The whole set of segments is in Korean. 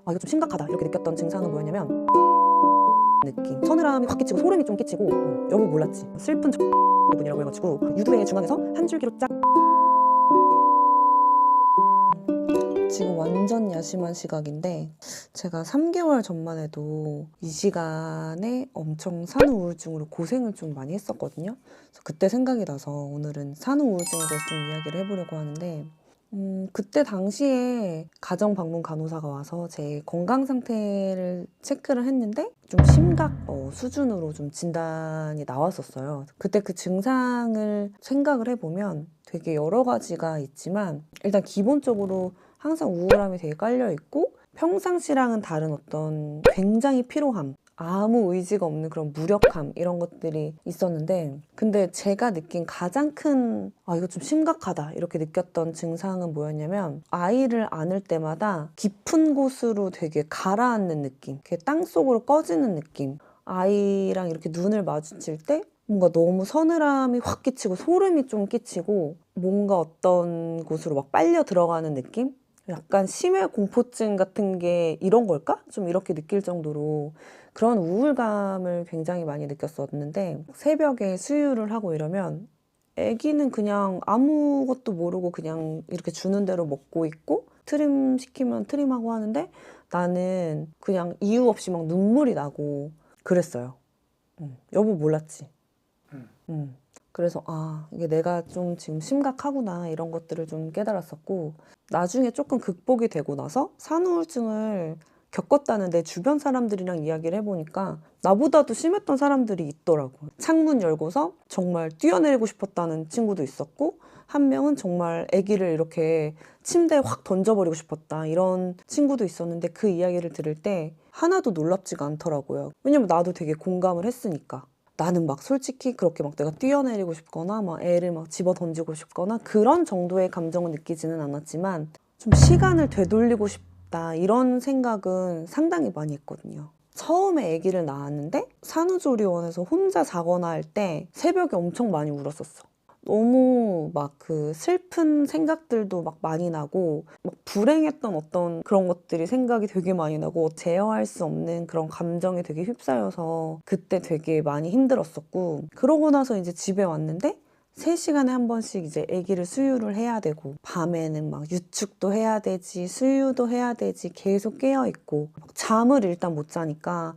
아 이거 좀 심각하다 이렇게 느꼈던 증상은 뭐였냐면 느낌, 서늘함이 확 끼치고 소름이 좀 끼치고 여보 몰랐지? 슬픈 분이라고 해가지고 유두의 중앙에서 한 줄기로 쫙. 지금 완전 야심한 시각인데 제가 3개월 전만 해도 이 시간에 엄청 산후 우울증으로 고생을 좀 많이 했었거든요. 그래서 그때 생각이 나서 오늘은 산후 우울증에 대해서 좀 이야기를 해보려고 하는데 그때 당시에 가정 방문 간호사가 와서 제 건강 상태를 체크를 했는데 좀 심각 수준으로 좀 진단이 나왔었어요. 그때 그 증상을 생각을 해보면 되게 여러 가지가 있지만 일단 기본적으로 항상 우울함이 되게 깔려있고 평상시랑은 다른 어떤 굉장히 피로함, 아무 의지가 없는 그런 무력함 이런 것들이 있었는데 근데 제가 느낀 가장 큰 이거 좀 심각하다 이렇게 느꼈던 증상은 뭐였냐면 아이를 안을 때마다 깊은 곳으로 되게 가라앉는 느낌, 이렇게 땅속으로 꺼지는 느낌. 아이랑 이렇게 눈을 마주칠 때 뭔가 너무 서늘함이 확 끼치고 소름이 좀 끼치고 뭔가 어떤 곳으로 막 빨려 들어가는 느낌? 약간 심해 공포증 같은 게 이런 걸까? 좀 이렇게 느낄 정도로 그런 우울감을 굉장히 많이 느꼈었는데 새벽에 수유를 하고 이러면 아기는 그냥 아무것도 모르고 그냥 이렇게 주는 대로 먹고 있고 트림 시키면 트림하고 하는데 나는 그냥 이유 없이 막 눈물이 나고 그랬어요. 여보 몰랐지? 그래서 이게 내가 좀 지금 심각하구나 이런 것들을 좀 깨달았었고 나중에 조금 극복이 되고 나서 산후우울증을 겪었다는 내 주변 사람들이랑 이야기를 해보니까 나보다도 심했던 사람들이 있더라고. 창문 열고서 정말 뛰어내리고 싶었다는 친구도 있었고 한 명은 정말 아기를 이렇게 침대에 확 던져버리고 싶었다 이런 친구도 있었는데 그 이야기를 들을 때 하나도 놀랍지가 않더라고요. 왜냐면 나도 되게 공감을 했으니까. 나는 막 솔직히 그렇게 막 내가 뛰어내리고 싶거나 막 애를 막 집어 던지고 싶거나 그런 정도의 감정을 느끼지는 않았지만 좀 시간을 되돌리고 싶다 이런 생각은 상당히 많이 했거든요. 처음에 아기를 낳았는데 산후조리원에서 혼자 자거나 할 때 새벽에 엄청 많이 울었었어. 너무 막 그 슬픈 생각들도 막 많이 나고 막 불행했던 어떤 그런 것들이 생각이 되게 많이 나고 제어할 수 없는 그런 감정에 되게 휩싸여서 그때 되게 많이 힘들었었고 그러고 나서 이제 집에 왔는데 3시간에 한 번씩 이제 아기를 수유를 해야 되고 밤에는 막 유축도 해야 되지 수유도 해야 되지 계속 깨어있고 잠을 일단 못 자니까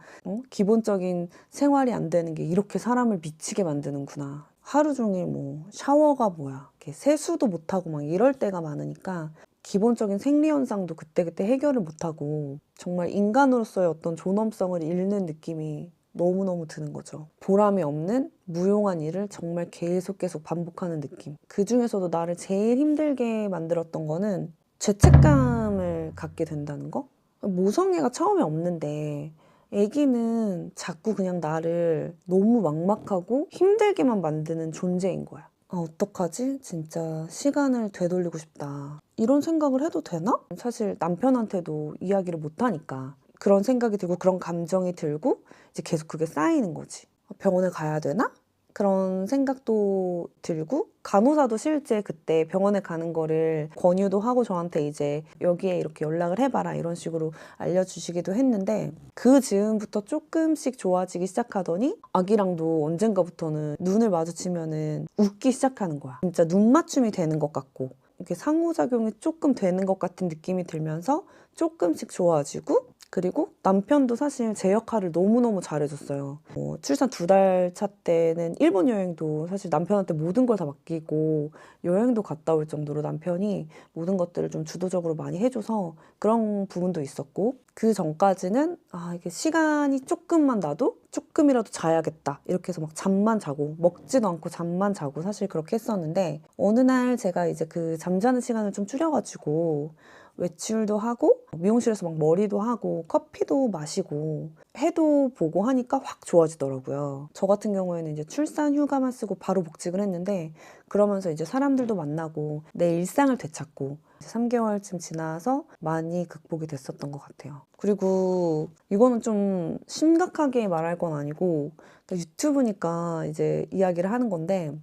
기본적인 생활이 안 되는 게 이렇게 사람을 미치게 만드는구나. 하루 종일 뭐 샤워가 뭐야 이렇게 세수도 못하고 막 이럴 때가 많으니까 기본적인 생리 현상도 그때그때 해결을 못하고 정말 인간으로서의 어떤 존엄성을 잃는 느낌이 너무너무 드는 거죠. 보람이 없는 무용한 일을 정말 계속 반복하는 느낌. 그 중에서도 나를 제일 힘들게 만들었던 거는 죄책감을 갖게 된다는 거? 모성애가 처음에 없는데 아기는 자꾸 그냥 나를 너무 막막하고 힘들게만 만드는 존재인 거야. 어떡하지? 진짜 시간을 되돌리고 싶다. 이런 생각을 해도 되나? 사실 남편한테도 이야기를 못하니까 그런 생각이 들고 그런 감정이 들고 이제 계속 그게 쌓이는 거지. 병원에 가야 되나? 그런 생각도 들고 간호사도 실제 그때 병원에 가는 거를 권유도 하고 저한테 이제 여기에 이렇게 연락을 해봐라 이런 식으로 알려주시기도 했는데 그 즈음부터 조금씩 좋아지기 시작하더니 아기랑도 언젠가부터는 눈을 마주치면은 웃기 시작하는 거야. 진짜 눈 맞춤이 되는 것 같고 이렇게 상호작용이 조금 되는 것 같은 느낌이 들면서 조금씩 좋아지고 그리고 남편도 사실 제 역할을 너무너무 잘해줬어요. 출산 2달 차 때는 일본 여행도 사실 남편한테 모든 걸 다 맡기고 여행도 갔다 올 정도로 남편이 모든 것들을 좀 주도적으로 많이 해줘서 그런 부분도 있었고 그 전까지는 이게 시간이 조금만 나도 조금이라도 자야겠다 이렇게 해서 막 잠만 자고 먹지도 않고 잠만 자고 사실 그렇게 했었는데 어느 날 제가 이제 그 잠자는 시간을 좀 줄여가지고 외출도 하고 미용실에서 막 머리도 하고 커피도 마시고 해도 보고 하니까 확 좋아지더라고요. 저 같은 경우에는 이제 출산 휴가만 쓰고 바로 복직을 했는데 그러면서 이제 사람들도 만나고 내 일상을 되찾고 3개월쯤 지나서 많이 극복이 됐었던 것 같아요. 그리고 이거는 좀 심각하게 말할 건 아니고 유튜브니까 이제 이야기를 하는 건데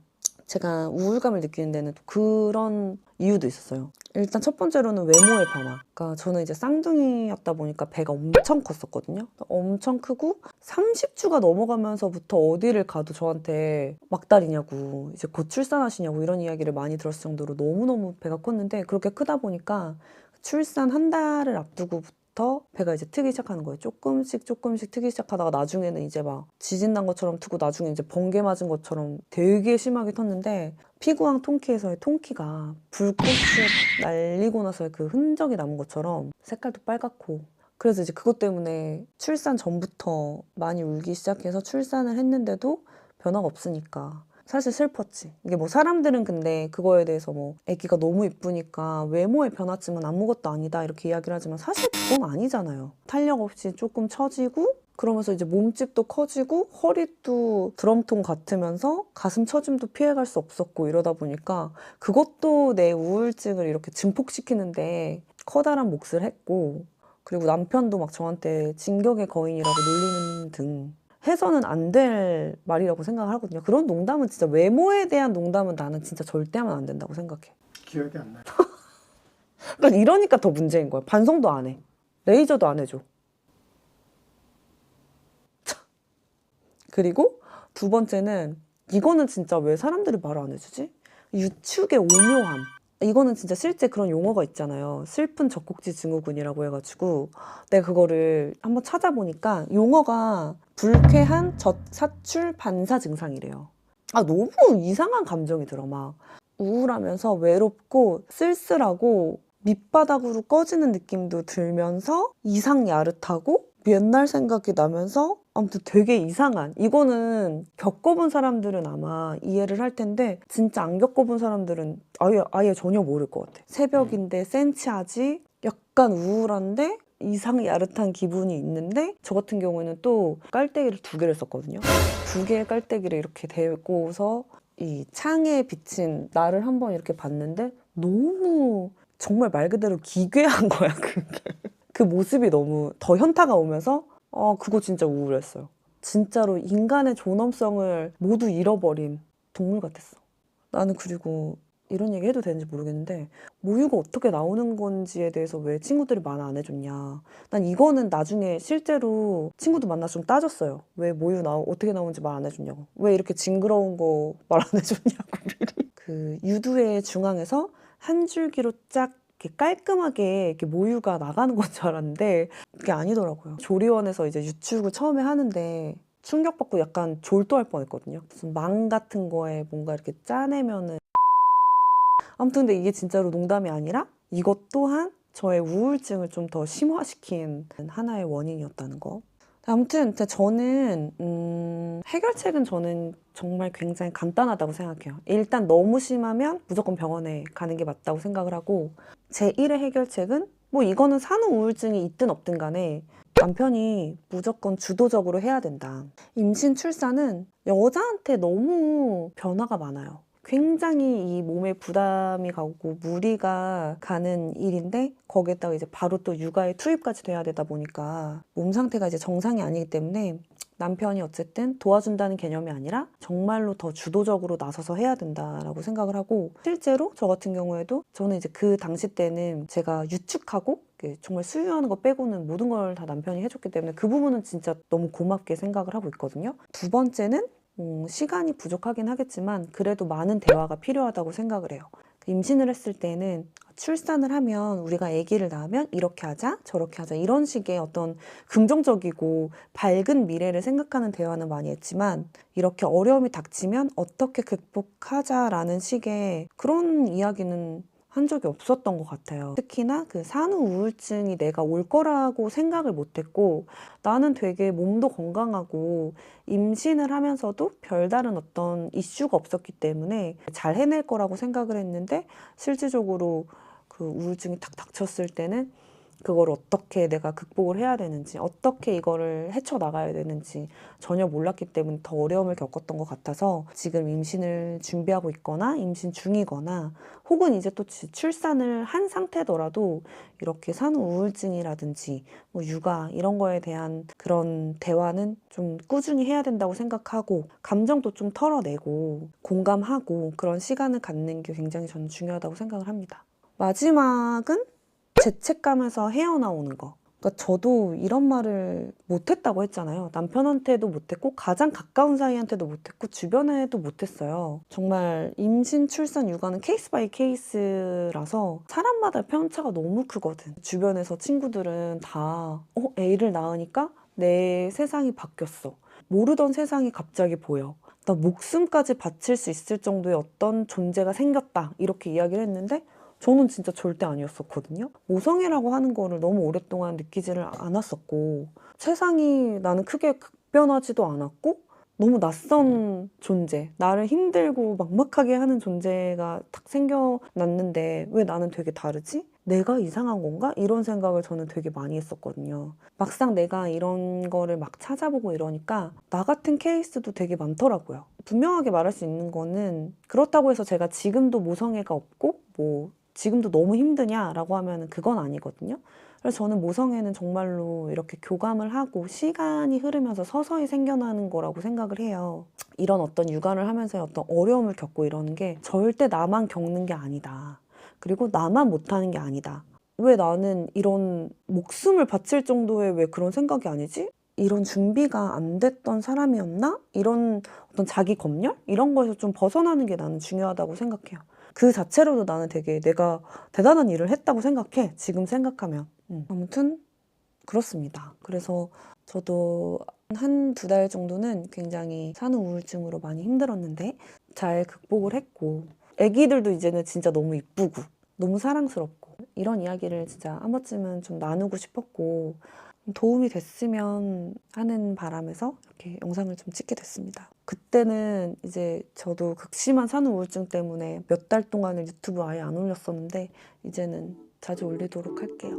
제가 우울감을 느끼는 데는 또 그런 이유도 있었어요. 일단 첫 번째로는 외모의 변화. 그러니까 저는 이제 쌍둥이였다 보니까 배가 엄청 컸었거든요. 엄청 크고 30주가 넘어가면서부터 어디를 가도 저한테 막달이냐고 이제 곧 출산하시냐고 이런 이야기를 많이 들었을 정도로 너무너무 배가 컸는데 그렇게 크다 보니까 출산 한 달을 앞두고부터 배가 이제 트기 시작하는 거예요. 조금씩 트기 시작하다가 나중에는 이제 막 지진 난 것처럼 트고 나중에 이제 번개 맞은 것처럼 되게 심하게 텄는데 피구왕 통키에서의 통키가 불꽃이 날리고 나서의 그 흔적이 남은 것처럼 색깔도 빨갛고 그래서 이제 그것 때문에 출산 전부터 많이 울기 시작해서 출산을 했는데도 변화가 없으니까 사실 슬펐지. 이게 뭐 사람들은 근데 그거에 대해서 뭐 아기가 너무 이쁘니까 외모의 변화쯤은 아무것도 아니다 이렇게 이야기를 하지만 사실 그건 아니잖아요. 탄력 없이 조금 처지고 그러면서 이제 몸집도 커지고 허리도 드럼통 같으면서 가슴 처짐도 피해갈 수 없었고 이러다 보니까 그것도 내 우울증을 이렇게 증폭시키는데 커다란 몫을 했고 그리고 남편도 막 저한테 진격의 거인이라고 놀리는 등 해서는 안 될 말이라고 생각을 하거든요. 그런 농담은 진짜 외모에 대한 농담은 나는 진짜 절대 하면 안 된다고 생각해. 기억이 안 나요. 그러니까 이러니까 더 문제인 거야. 반성도 안 해. 레이저도 안 해줘. 그리고 두 번째는 이거는 진짜 왜 사람들이 말을 안 해주지? 유축의 오묘함. 이거는 진짜 실제 그런 용어가 있잖아요. 슬픈 젖꼭지 증후군이라고 해가지고 내가 그거를 한번 찾아보니까 용어가 불쾌한 젖사출 반사 증상이래요. 아 너무 이상한 감정이 들어. 막 우울하면서 외롭고 쓸쓸하고 밑바닥으로 꺼지는 느낌도 들면서 이상 야릇하고 옛날 생각이 나면서 아무튼 되게 이상한 이거는 겪어본 사람들은 아마 이해를 할 텐데 진짜 안 겪어본 사람들은 아예 전혀 모를 것 같아. 새벽인데 센치하지 약간 우울한데 이상 야릇한 기분이 있는데 저 같은 경우에는 또 깔때기를 2개를 썼거든요. 2개의 깔때기를 이렇게 대고서 이 창에 비친 나를 한번 이렇게 봤는데 너무 정말 말 그대로 기괴한 거야 그게. 그 모습이 너무 더 현타가 오면서 그거 진짜 우울했어요. 진짜로 인간의 존엄성을 모두 잃어버린 동물 같았어. 나는 그리고 이런 얘기 해도 되는지 모르겠는데 모유가 어떻게 나오는 건지에 대해서 왜 친구들이 말 안 해줬냐. 난 이거는 나중에 실제로 친구들 만나서 좀 따졌어요. 왜 어떻게 나오는지 말 안 해줬냐고. 왜 이렇게 징그러운 거 말 안 해줬냐고. 그 유두의 중앙에서 한 줄기로 쫙 이렇게 깔끔하게 이렇게 모유가 나가는 건 줄 알았는데 그게 아니더라고요. 조리원에서 이제 유축을 처음에 하는데 충격받고 약간 졸도할 뻔했거든요. 무슨 망 같은 거에 뭔가 이렇게 짜내면은 아무튼 근데 이게 진짜로 농담이 아니라 이것 또한 저의 우울증을 좀 더 심화시킨 하나의 원인이었다는 거. 아무튼 저는 해결책은 저는 정말 굉장히 간단하다고 생각해요. 일단 너무 심하면 무조건 병원에 가는 게 맞다고 생각을 하고 제 1의 해결책은 뭐 이거는 산후 우울증이 있든 없든 간에 남편이 무조건 주도적으로 해야 된다. 임신 출산은 여자한테 너무 변화가 많아요. 굉장히 이 몸에 부담이 가고 무리가 가는 일인데 거기에다가 이제 바로 또 육아에 투입까지 돼야 되다 보니까 몸 상태가 이제 정상이 아니기 때문에 남편이 어쨌든 도와준다는 개념이 아니라 정말로 더 주도적으로 나서서 해야 된다라고 생각을 하고 실제로 저 같은 경우에도 저는 이제 그 당시 때는 제가 유축하고 정말 수유하는 거 빼고는 모든 걸 다 남편이 해줬기 때문에 그 부분은 진짜 너무 고맙게 생각을 하고 있거든요. 두 번째는 시간이 부족하긴 하겠지만 그래도 많은 대화가 필요하다고 생각을 해요. 임신을 했을 때는 출산을 하면 우리가 아기를 낳으면 이렇게 하자 저렇게 하자 이런 식의 어떤 긍정적이고 밝은 미래를 생각하는 대화는 많이 했지만 이렇게 어려움이 닥치면 어떻게 극복하자라는 식의 그런 이야기는 한 적이 없었던 것 같아요. 특히나 그 산후 우울증이 내가 올 거라고 생각을 못했고 나는 되게 몸도 건강하고 임신을 하면서도 별다른 어떤 이슈가 없었기 때문에 잘 해낼 거라고 생각을 했는데 실질적으로 그 우울증이 탁 닥쳤을 때는 그걸 어떻게 내가 극복을 해야 되는지 어떻게 이거를 헤쳐나가야 되는지 전혀 몰랐기 때문에 더 어려움을 겪었던 것 같아서 지금 임신을 준비하고 있거나 임신 중이거나 혹은 이제 또 출산을 한 상태더라도 이렇게 산후 우울증이라든지 뭐 육아 이런 거에 대한 그런 대화는 좀 꾸준히 해야 된다고 생각하고 감정도 좀 털어내고 공감하고 그런 시간을 갖는 게 굉장히 저는 중요하다고 생각을 합니다. 마지막은 죄책감에서 헤어나오는 거. 그러니까 저도 이런 말을 못했다고 했잖아요. 남편한테도 못했고 가장 가까운 사이한테도 못했고 주변에도 못했어요. 정말 임신, 출산, 육아는 케이스 바이 케이스라서 사람마다 편차가 너무 크거든. 주변에서 친구들은 다 애를 낳으니까 내 세상이 바뀌었어. 모르던 세상이 갑자기 보여. 나 목숨까지 바칠 수 있을 정도의 어떤 존재가 생겼다. 이렇게 이야기를 했는데 저는 진짜 절대 아니었었거든요. 모성애라고 하는 거를 너무 오랫동안 느끼지를 않았었고 세상이 나는 크게 급변하지도 않았고 너무 낯선 존재, 나를 힘들고 막막하게 하는 존재가 딱 생겨났는데 왜 나는 되게 다르지? 내가 이상한 건가? 이런 생각을 저는 되게 많이 했었거든요. 막상 내가 이런 거를 막 찾아보고 이러니까 나 같은 케이스도 되게 많더라고요. 분명하게 말할 수 있는 거는 그렇다고 해서 제가 지금도 모성애가 없고 뭐 지금도 너무 힘드냐라고 하면 그건 아니거든요. 그래서 저는 모성애는 정말로 이렇게 교감을 하고 시간이 흐르면서 서서히 생겨나는 거라고 생각을 해요. 이런 어떤 육아를 하면서 어떤 어려움을 겪고 이러는 게 절대 나만 겪는 게 아니다. 그리고 나만 못하는 게 아니다. 왜 나는 이런 목숨을 바칠 정도의 왜 그런 생각이 아니지? 이런 준비가 안 됐던 사람이었나? 이런 어떤 자기 검열? 이런 거에서 좀 벗어나는 게 나는 중요하다고 생각해요. 그 자체로도 나는 되게 내가 대단한 일을 했다고 생각해. 지금 생각하면. 아무튼 그렇습니다. 그래서 저도 한 두 달 정도는 굉장히 산후 우울증으로 많이 힘들었는데 잘 극복을 했고 애기들도 이제는 진짜 너무 이쁘고 너무 사랑스럽고 이런 이야기를 진짜 한 번쯤은 좀 나누고 싶었고 도움이 됐으면 하는 바람에서 이렇게 영상을 좀 찍게 됐습니다. 그때는 이제 저도 극심한 산후 우울증 때문에 몇 달 동안은 유튜브 아예 안 올렸었는데 이제는 자주 올리도록 할게요.